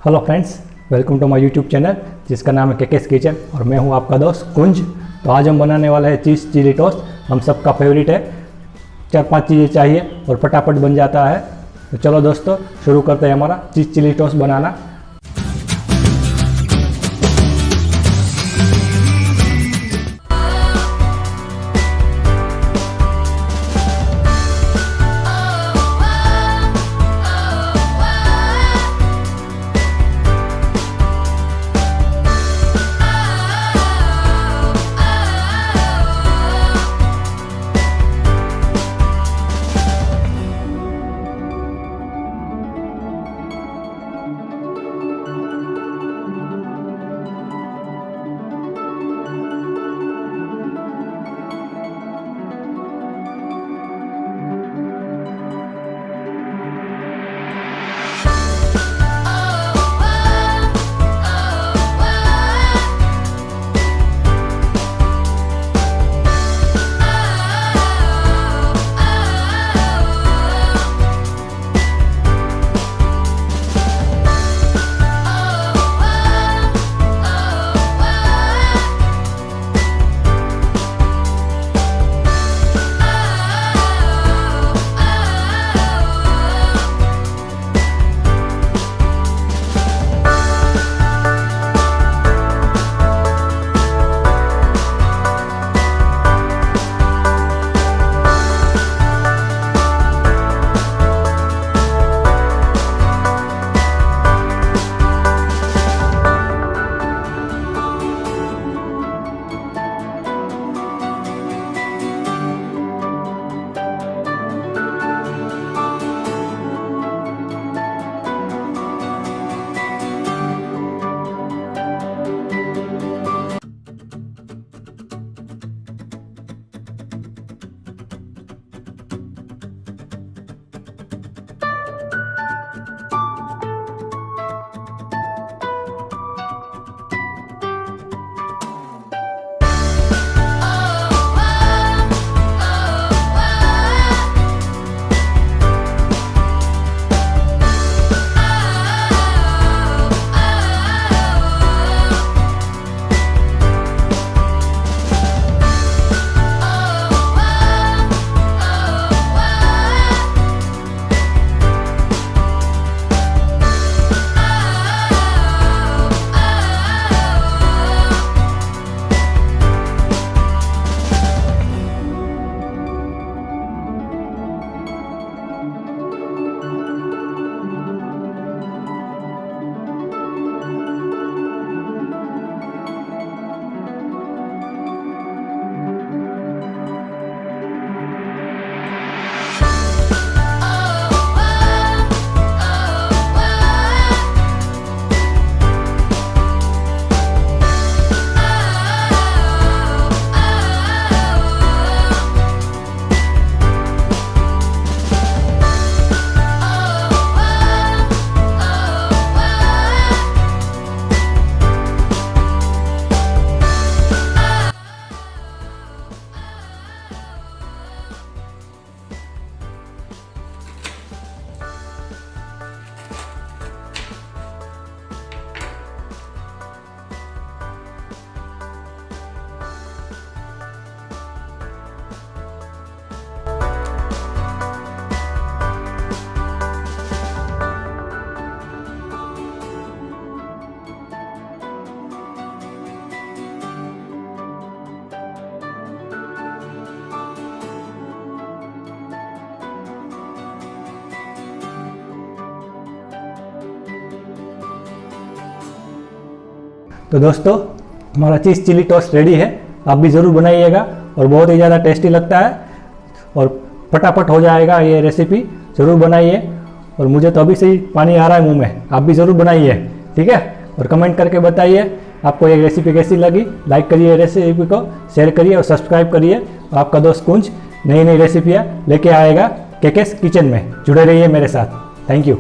Hello friends, welcome to my YouTube channel जिसका नाम है केकेस किचन और मैं हूं आपका दोस्त कुंज। तो आज हम बनाने वाले हैं चीज़ चिली टोस्ट। हम सबका फेवरेट है। 4-5 चीज़ें चाहिए और फटाफट बन जाता है। तो चलो दोस्तों शुरू करते हैं हमारा चीज़ चिली टोस्ट बनाना। तो दोस्तों हमारा चीज़ चिली टोस्ट रेडी है। आप भी ज़रूर बनाइएगा और बहुत ही ज़्यादा टेस्टी लगता है और फटाफट हो जाएगा ये रेसिपी। ज़रूर बनाइए और मुझे तो अभी से ही पानी आ रहा है मुंह में। आप भी ज़रूर बनाइए, ठीक है। और कमेंट करके बताइए आपको ये रेसिपी कैसी लगी। लाइक करिए रेसिपी को, शेयर करिए और सब्सक्राइब करिए। आपका दोस्त कुंज नई नई रेसिपियाँ लेके आएगा केकेस किचन में। जुड़े रहिए मेरे साथ। Thank you.